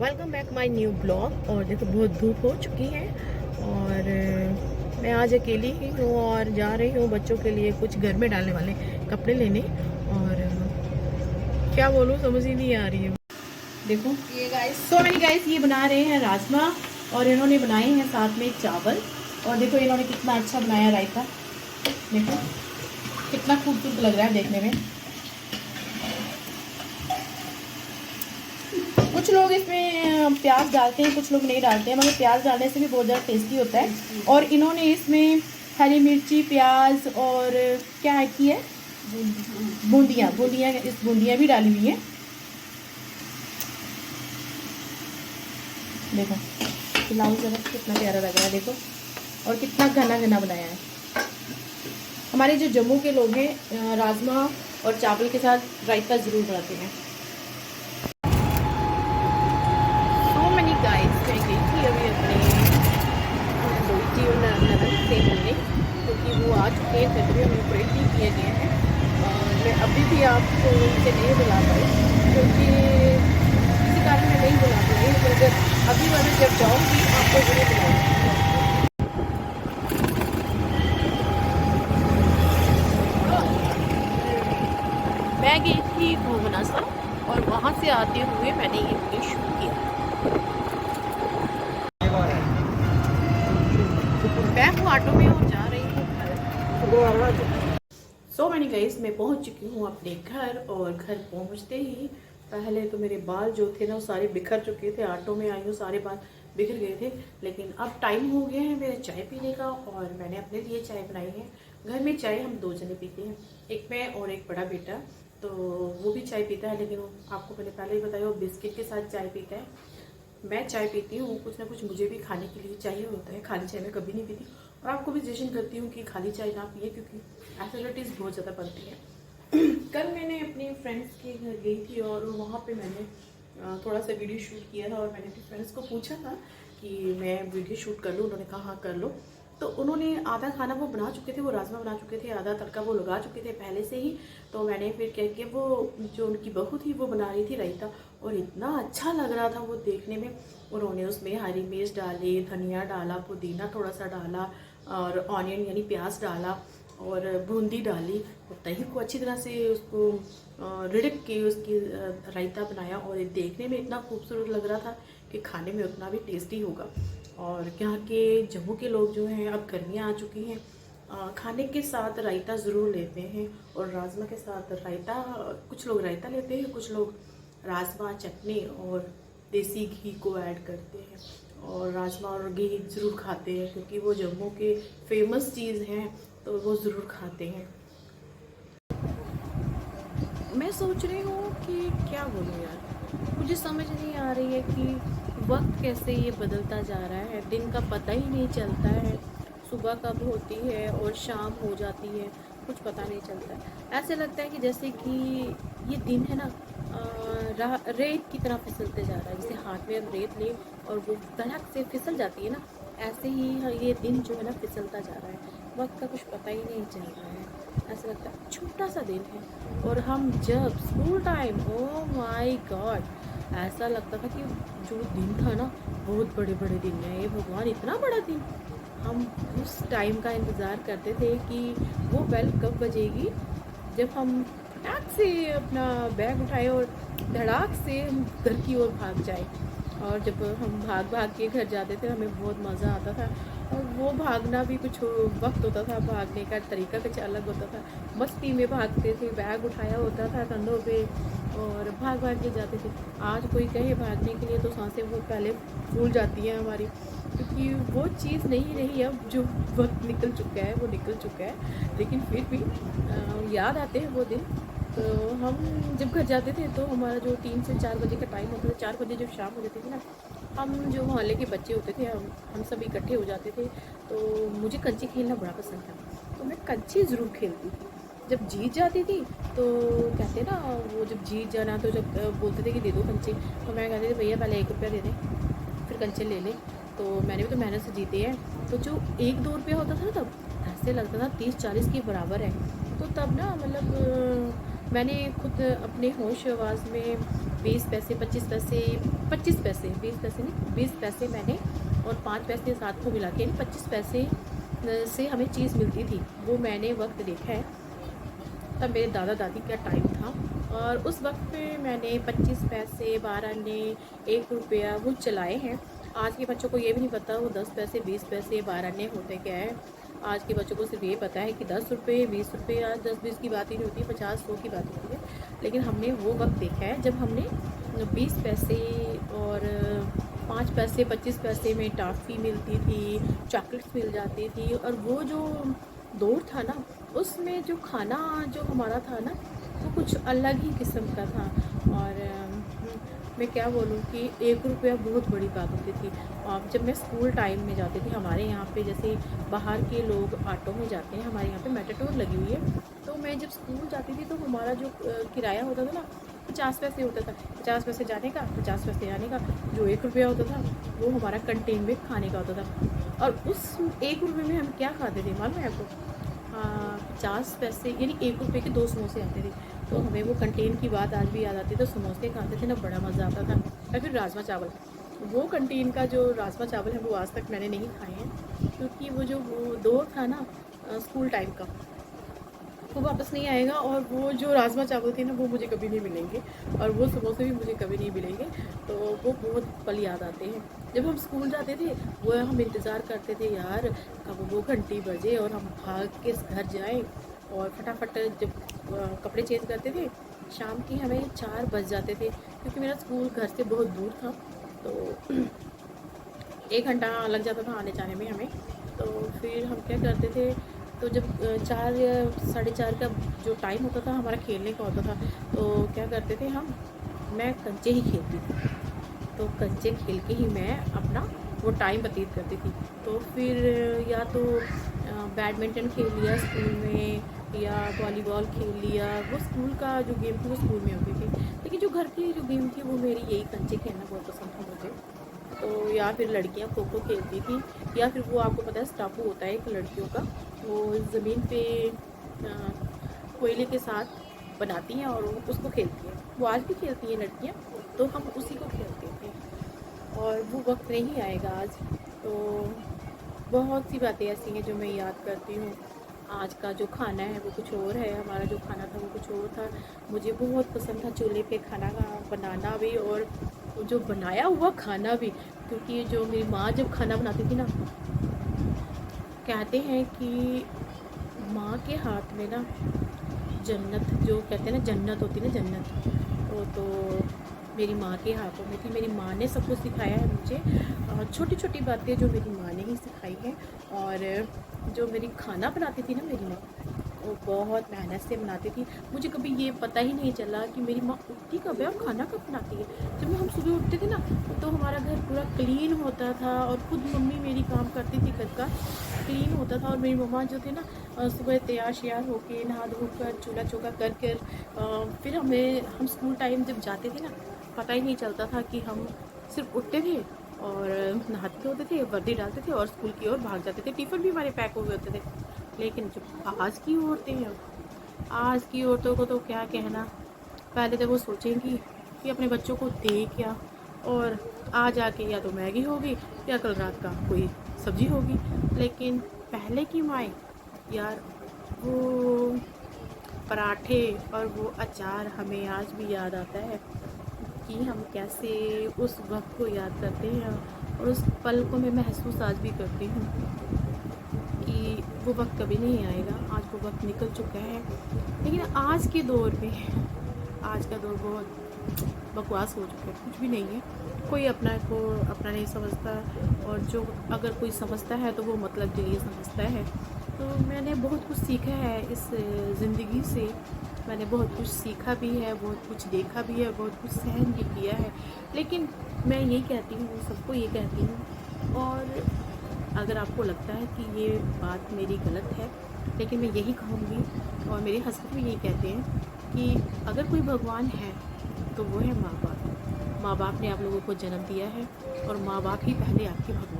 Welcome back my new blog. और देखो बहुत धूप हो चुकी है और मैं आज अकेली ही हूँ और जा रही हूँ बच्चों के लिए कुछ घर में डालने वाले कपड़े लेने। और क्या बोलूँ समझ ही नहीं आ रही है। देखो ये गाइस ये बना रहे हैं राजमा और इन्होंने बनाए हैं साथ में चावल। और देखो इन्होंने कितना अच्छा बनाया रायता, देखो कितना खूबसूरत लग रहा है देखने में। कुछ लोग इसमें प्याज डालते हैं, कुछ लोग नहीं डालते हैं, मगर प्याज डालने से भी बहुत ज़्यादा टेस्टी होता है। और इन्होंने इसमें हरी मिर्ची, प्याज और क्या है की है बूंदियाँ बूंदियाँ भी डाली हुई हैं। देखो खिलाओ जरा, कितना प्यारा लग रहा है देखो, और कितना घना घना बनाया है। हमारे जो जम्मू के लोग हैं राजमा और चावल के साथ रायता ज़रूर बनाते हैं। गाइस मैं गई थी अभी अपने दोस्ती और ननद से मिलने, क्योंकि वो आ चुके हैं, तभी हमें ऑपरेट नहीं किया गया है। और मैं अभी भी आपको उनसे नहीं बुला पाई, क्योंकि किसी कारण मैं नहीं बुला पाई। अगर अभी वाले जब जाऊँगी आपको ज़रूर बुलाऊँगी। मैं गई थी भुवनेश्वर और वहाँ से आते हुए मैंने ये वीडियो शूट किया। मैं हूँ ऑटो में और जा रही हूँ। सो मैनी गाइस मैं पहुँच चुकी हूँ अपने घर। और घर पहुँचते ही पहले तो मेरे बाल जो थे ना वो सारे बिखर चुके थे। ऑटो में आई हूँ, सारे बाल बिखर गए थे। लेकिन अब टाइम हो गया है मेरे चाय पीने का और मैंने अपने लिए चाय बनाई है। घर में चाय हम 2 जने पीते हैं, एक मैं और एक बड़ा बेटा। तो वो भी चाय पीता है, लेकिन आपको मैंने पहले ही बताया वो बिस्किट के साथ चाय पीता है। मैं चाय पीती हूँ, कुछ ना कुछ मुझे भी खाने के लिए चाहिए होता है। खाली चाय मैं कभी नहीं पीती और आपको भी सजेशन करती हूँ कि खाली चाय ना पिए, क्योंकि एसिडिटीज़ बहुत ज़्यादा बनती है। कल मैंने अपने फ्रेंड्स के घर गई थी और वहाँ पे मैंने थोड़ा सा वीडियो शूट किया था। और मैंने अपने फ्रेंड्स को पूछा था कि मैं वीडियो शूट कर लूँ, उन्होंने कहा हाँ कर लो। तो उन्होंने आधा खाना वो बना चुके थे, वो राजमा बना चुके थे, आधा तड़का वो लगा चुके थे पहले से ही। तो मैंने फिर क्या किया, वो जो उनकी बहू थी वो बना रही थी रायता, और इतना अच्छा लग रहा था वो देखने में। उन्होंने उसमें हरी मिर्च डाली, धनिया डाला, पुदीना थोड़ा सा डाला और ऑनियन यानी प्याज डाला और बूंदी डाली और दही को अच्छी तरह से उसको रिड़क के उसकी रायता बनाया। और ये देखने में इतना खूबसूरत लग रहा था कि खाने में उतना भी टेस्टी होगा। और यहाँ के जम्मू के लोग जो हैं, अब गर्मियाँ आ चुकी हैं, खाने के साथ रायता ज़रूर लेते हैं। और राजमा के साथ रायता, कुछ लोग रायता लेते हैं, कुछ लोग राजमा चटनी और देसी घी को ऐड करते हैं। और राजमा और घी ज़रूर खाते हैं, क्योंकि वो जम्मू के फेमस चीज़ हैं, तो वो ज़रूर खाते हैं। मैं सोच रही हूँ कि क्या बोलूँ यार, मुझे समझ नहीं आ रही है कि वक्त कैसे ये बदलता जा रहा है। दिन का पता ही नहीं चलता है, सुबह कब होती है और शाम हो जाती है, कुछ पता नहीं चलता है। ऐसे लगता है कि जैसे कि ये दिन है ना रेत की तरह फिसलते जा रहा है। जैसे हाथ में हम रेत लें और वो धड़क से फिसल जाती है ना, ऐसे ही ये दिन जो है ना फिसलता जा रहा है। वक्त का कुछ पता ही नहीं चल रहा है। ऐसा लगता है छोटा सा दिन है। और हम जब school time, oh my God, ऐसा लगता था कि जो दिन था ना बहुत बड़े बड़े दिन है, ये भगवान इतना बड़ा दिन। हम उस टाइम का इंतज़ार करते थे कि वो बेल कब बजेगी जब हम फटाक से अपना बैग उठाए और धड़ाक से हम घर की ओर भाग जाए। और जब हम भाग भाग के घर जाते थे हमें बहुत मज़ा आता था। और वो भागना भी कुछ वक्त होता था, भागने का तरीका कुछ अलग होता था। मस्ती में भागते थे, बैग उठाया होता था कंधों पे और भाग भाग के जाते थे। आज कोई कहे भागने के लिए तो सांसें वो पहले फूल जाती हैं हमारी, क्योंकि वो चीज़ नहीं रही। अब जो वक्त निकल चुका है वो निकल चुका है, लेकिन फिर भी याद आते हैं वो दिन। तो हम जब घर जाते थे तो हमारा जो 3 से 4 बजे का टाइम होता था, 4 बजे जब शाम हो जाती थी ना, हम जो मोहल्ले के बच्चे होते थे हम सब इकट्ठे हो जाते थे। तो मुझे कंचे खेलना बड़ा पसंद था, तो मैं कंचे ज़रूर खेलती थी। जब जीत जाती थी तो कहते ना, वो जब जीत जाना तो जब बोलते थे कि दे दो कंचे, तो मैं कहती थी भैया पहले 1 रुपया दे दें फिर कंचे ले लें। तो मैंने भी तो मेहनत से जीते हैं। तो जो 1-2 रुपया होता था ना, तब ऐसे लगता था 30-40 के बराबर है। तो तब ना मतलब मैंने खुद अपने होश आवाज़ में 20 पैसे 25 पैसे 25 पैसे 20 पैसे नहीं 20 पैसे मैंने और 5 पैसे साथ को मिला के 25 पैसे से हमें चीज़ मिलती थी। वो मैंने वक्त देखा है, तब मेरे दादा दादी का टाइम था और उस वक्त पे मैंने 25 पैसे 12 आने 1 रुपया वो चलाए हैं। आज के बच्चों को ये भी नहीं पता वो 10 पैसे 20 पैसे 12 आने होते क्या है। आज के बच्चों को सिर्फ ये पता है कि 10 रुपये 20 रुपये या 10-20 की बात ही नहीं होती, 50-100 की बात होती है। लेकिन हमने वो वक्त देखा है जब हमने 20 पैसे और 5 पैसे 25 पैसे में टॉफ़ी मिलती थी, चॉकलेट्स मिल जाती थी और वो जो दौर था ना, उसमें जो खाना जो हमारा था ना, वो कुछ अलग ही किस्म का था। और मैं क्या बोलूँ कि 1 रुपया बहुत बड़ी बात होती थी। और जब मैं स्कूल टाइम में जाती थी, हमारे यहाँ पे जैसे बाहर के लोग ऑटो में जाते हैं, हमारे यहाँ पे मेटाडोर लगी हुई है, तो मैं जब स्कूल जाती थी तो हमारा जो किराया होता था ना 50 पैसे होता था। 50 पैसे जाने का 50 पैसे आने का। जो 1 रुपया होता था वो हमारा कंटेन में खाने का होता था। और उस 1 रुपये में हम क्या खाते थे मालूम है आपको? 50 पैसे यानी 1 रुपये के 2 समोसे आते थे। तो हमें वो कंटेन की बात आज भी याद आती है। तो समोसे खाते थे ना, बड़ा मज़ा आता था। या फिर राजमा चावल, वो कंटेन का जो राजमा चावल है वो आज तक मैंने नहीं खाए हैं, क्योंकि वो जो वो दौर था ना स्कूल टाइम का, वो वापस नहीं आएगा। और वो जो राजमा चावल थे ना वो मुझे कभी नहीं मिलेंगे, और वो समोसे भी मुझे कभी नहीं मिलेंगे। तो वो बहुत पल याद आते हैं। जब हम स्कूल जाते थे वो हम इंतज़ार करते थे यार कब वो घंटी बजे और हम भाग के घर जाएं, और फटाफट जब कपड़े चेंज करते थे शाम की हमें 4 बज जाते थे, क्योंकि मेरा स्कूल घर से बहुत दूर था। तो 1 घंटा लग जाता था आने जाने में हमें। तो फिर हम क्या करते थे, तो जब 4 या 4:30 का जो टाइम होता था हमारा खेलने का होता था, तो क्या करते थे हम, मैं कंचे ही खेलती थी। तो कंचे खेल के ही मैं अपना वो टाइम व्यतीत करती थी। तो फिर या तो बैडमिंटन खेल लिया स्कूल में, या वॉलीबॉल खेल लिया। वो स्कूल का जो गेम थी वो स्कूल में होती थी, लेकिन जो घर की जो गेम थी वो मेरी यही कंचे खेलना बहुत पसंद था मुझे। तो या फिर लड़कियां खो खो खेलती थी, या फिर वो आपको पता है स्टापू होता है एक लड़कियों का, वो ज़मीन पे कोयले के साथ बनाती हैं और उसको खेलती हैं। वो आज भी खेलती हैं लड़कियां, तो हम उसी को खेलते थे। और वो वक्त नहीं आएगा आज। तो बहुत सी बातें ऐसी हैं जो मैं याद करती हूँ। आज का जो खाना है वो कुछ और है, हमारा जो खाना था वो कुछ और था। मुझे बहुत पसंद था चूल्हे पे खाना का बनाना भी, और जो बनाया हुआ खाना भी, क्योंकि जो मेरी माँ जब खाना बनाती थी ना, कहते हैं कि माँ के हाथ में ना जन्नत, जो कहते हैं ना जन्नत होती है ना, जन्नत वो तो मेरी माँ के हाथों में थी। मेरी माँ ने सब कुछ सिखाया है मुझे, छोटी छोटी बातें जो मेरी माँ ने ही सिखाई है। और जो मेरी खाना बनाती थी ना मेरी माँ, वो बहुत मेहनत से बनाती थी। मुझे कभी ये पता ही नहीं चला कि मेरी माँ उठती कब है और खाना कब बनाती है। जब हम सुबह उठते थे ना तो हमारा घर पूरा क्लीन होता था, और खुद मम्मी मेरी काम करती थी, घर का क्लीन होता था। और मेरी मम्मा जो थे ना सुबह तैयार श्यार होके नहा धो कर चूल्हा चौका कर कर फिर हम स्कूल टाइम जब जाते थे ना, पता ही नहीं चलता था कि हम सिर्फ उठते थे और नहाते होते थे, वर्दी डालते थे और स्कूल की ओर भाग जाते थे। टिफ़िन भी हमारे पैक हुए होते थे। लेकिन जो आज की औरतें हैं, आज की औरतों को तो क्या कहना। पहले तो वो सोचेंगी कि अपने बच्चों को दे क्या, और आज आके या तो मैगी होगी या कल रात का कोई सब्जी होगी। लेकिन पहले की माएँ यार, वो पराठे और वो अचार हमें आज भी याद आता है कि हम कैसे उस वक्त को याद करते हैं, और उस पल को मैं महसूस आज भी करती हूँ कि वो वक्त कभी नहीं आएगा। आज वो वक्त निकल चुका है। लेकिन आज के दौर में, आज का दौर बहुत बकवास हो चुका है, कुछ भी नहीं है। कोई अपना को अपना नहीं समझता, और जो अगर कोई समझता है तो वो मतलब के लिए समझता है। तो मैंने बहुत कुछ सीखा है इस ज़िंदगी से। मैंने बहुत कुछ सीखा भी है, बहुत कुछ देखा भी है, बहुत कुछ सहन भी किया है। लेकिन मैं यही कहती हूँ, सबको ये कहती हूँ, और अगर आपको लगता है कि ये बात मेरी गलत है, लेकिन मैं यही कहूँगी, और मेरे हस्बैंड भी यही कहते हैं कि अगर कोई भगवान है तो वो है माँ बाप। माँ बाप ने आप लोगों को जन्म दिया है, और माँ बाप ही पहले आपके भगवान